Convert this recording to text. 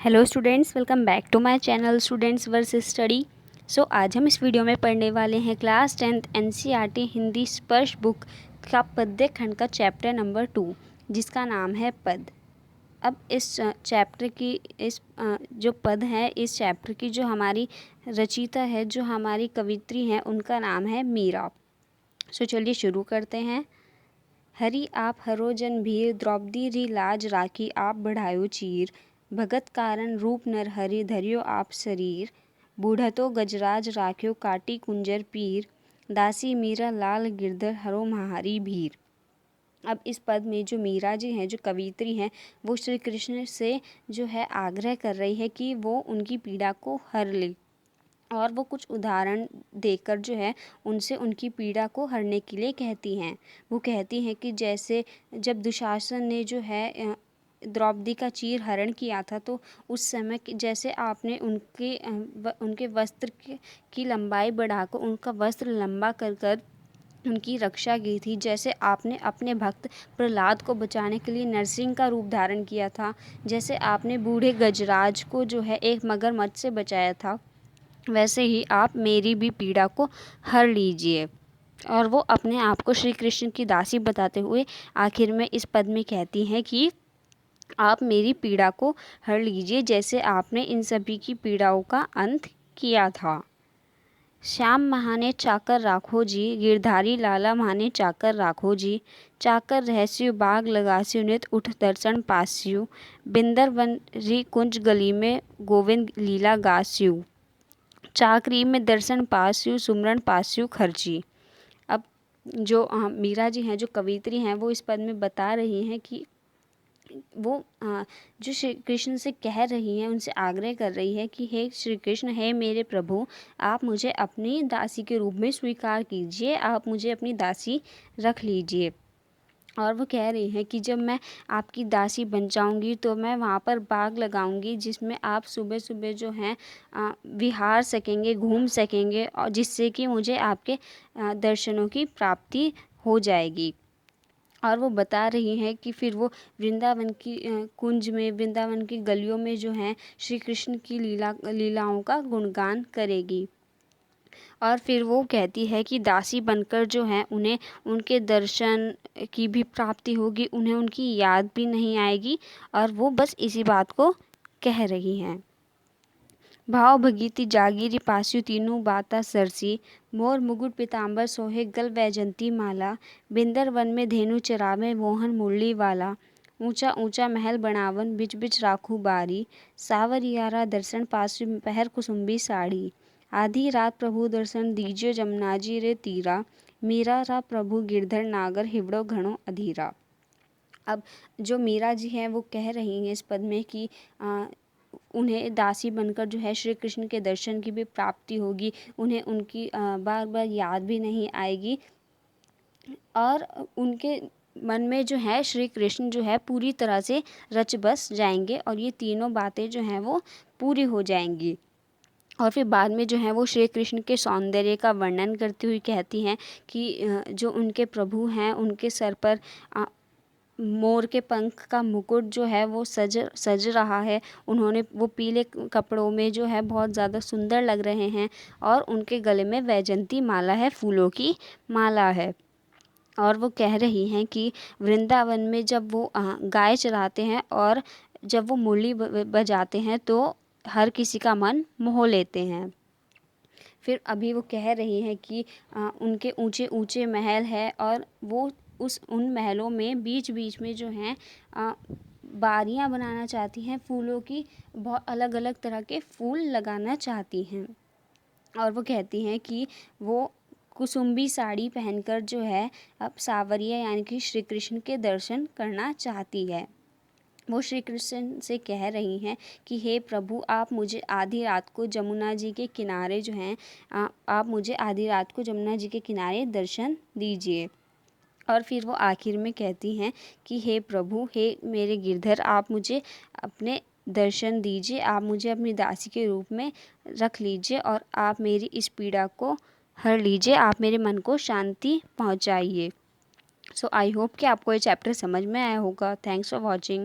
Hello students, welcome back to my channel students versus study. So आज हम इस video में पढ़ने वाले हैं क्लास 10th एनसीईआरटी हिंदी स्पर्श बुक का पद्य खंड का चैप्टर नंबर 2 जिसका नाम है पद। अब इस चैप्टर की जो पद है, इस चैप्टर की जो हमारी रचयिता है, जो हमारी कवित्री हैं, उनका नाम है मीरा। सो चलिए शुरू करते हैं। हरि आप हरो जन भीर, द्रौपदी री लाज राखी आप बढ़ायो चीर। भगत कारण रूप नर हरि, धरियो आप शरीर। बूढ़तो गजराज राख्यो काटी कुंजर पीर। दासी मीरा लाल गिरधर हरो महारी भीर। अब इस पद में जो मीरा जी हैं, जो कवित्री हैं, वो श्री कृष्ण से जो है आग्रह कर रही है कि वो उनकी पीड़ा को हर ले, और वो कुछ उदाहरण देकर जो है उनसे उनकी पीड़ा को हरने के लिए कहती हैं। वो कहती हैं कि जैसे जब दुशासन ने जो है द्रौपदी का चीर हरण किया था, तो उस समय जैसे आपने उनके वस्त्र की लंबाई बढ़ाकर उनका वस्त्र लंबा कर कर उनकी रक्षा की थी, जैसे आपने अपने भक्त प्रहलाद को बचाने के लिए नरसिंह का रूप धारण किया था, जैसे आपने बूढ़े गजराज को जो है एक मगरमच्छ से बचाया था, वैसे ही आप मेरी भी पीड़ा को हर लीजिए। और वो अपने आप को श्री कृष्ण की दासी बताते हुए आखिर में इस पद में कहती हैं कि आप मेरी पीड़ा को हर लीजिए, जैसे आपने इन सभी की पीड़ाओं का अंत किया था। श्याम महाने चाकर राखो जी, गिरधारी लाला महाने चाकर राखो जी। चाकर रहस्यु बाग लगास्यु, नित उठ दर्शन पास्यु। बिंदर वन री कुंज गली में, गोविंद लीला गास्यु। चाकरी में दर्शन पास्यु, सुमरन पास्यु खर्ची। अब जो मीरा जी हैं, जो कवित्री हैं, वो इस पद में बता रही हैं कि वो जो श्री कृष्ण से कह रही हैं, उनसे आग्रह कर रही है कि हे श्री कृष्ण, हे मेरे प्रभु, आप मुझे अपनी दासी के रूप में स्वीकार कीजिए, आप मुझे अपनी दासी रख लीजिए। और वो कह रही हैं कि जब मैं आपकी दासी बन जाऊंगी तो मैं वहाँ पर बाग लगाऊंगी, जिसमें आप सुबह सुबह जो हैं विहार सकेंगे, घूम सकेंगे, और जिससे कि मुझे आपके दर्शनों की प्राप्ति हो जाएगी। और वो बता रही हैं कि फिर वो वृंदावन की कुंज में, वृंदावन की गलियों में जो हैं श्री कृष्ण की लीलाओं का गुणगान करेगी। और फिर वो कहती है कि दासी बनकर जो है उन्हें उनके दर्शन की भी प्राप्ति होगी, उन्हें उनकी याद भी नहीं आएगी, और वो बस इसी बात को कह रही हैं। भाव भगीति जागीरी पास्यु, तीनों बाता सरसी। मोर मुकुट पीताम्बर सोहे, गल वैजंती माला। बिंदर वन में धेनु चरावे, मोहन मुरली वाला। ऊंचा ऊंचा महल बनावन, बिच बिच राखू बारी। सावरियारा दर्शन पास्यु, पहर कुसुम्बी साड़ी। आधी रात प्रभु दर्शन दीजियो, जमुनाजी रे तीरा। मीरा रा प्रभु गिरधर नागर, हिवड़ो घणो अधीरा। अब जो मीरा जी हैं, वो कह रही हैं इस पद में कि उन्हें दासी बनकर जो है श्री कृष्ण के दर्शन की भी प्राप्ति होगी, उन्हें उनकी बार बार याद भी नहीं आएगी, और उनके मन में जो है श्री कृष्ण जो है पूरी तरह से रच बस जाएंगे, और ये तीनों बातें जो हैं वो पूरी हो जाएंगी। और फिर बाद में जो है वो श्री कृष्ण के सौंदर्य का वर्णन करती हुई कहती हैं कि जो उनके प्रभु हैं, उनके सर पर मोर के पंख का मुकुट जो है वो सज रहा है। उन्होंने वो पीले कपड़ों में जो है बहुत ज़्यादा सुंदर लग रहे हैं, और उनके गले में वैजंती माला है, फूलों की माला है। और वो कह रही हैं कि वृंदावन में जब वो गाय चराते हैं और जब वो मुरली बजाते हैं तो हर किसी का मन मोह लेते हैं। फिर अभी वो कह रही हैं कि उनके ऊंचे ऊंचे महल है, और वो उन महलों में बीच बीच में जो हैं बारियां बनाना चाहती हैं, फूलों की बहुत अलग अलग तरह के फूल लगाना चाहती हैं। और वो कहती हैं कि वो कुसुम्बी साड़ी पहनकर जो है अब सावरिया यानी कि श्री कृष्ण के दर्शन करना चाहती है। वो श्री कृष्ण से कह रही हैं कि हे प्रभु, आप मुझे आधी रात को जमुना जी के किनारे जो हैं आप मुझे आधी रात को जमुना जी के किनारे दर्शन दीजिए। और फिर वो आखिर में कहती हैं कि हे प्रभु, हे मेरे गिरधर, आप मुझे अपने दर्शन दीजिए, आप मुझे अपनी दासी के रूप में रख लीजिए, और आप मेरी इस पीड़ा को हर लीजिए, आप मेरे मन को शांति पहुंचाइए। सो आई होप कि आपको ये चैप्टर समझ में आया होगा। Thanks for watching.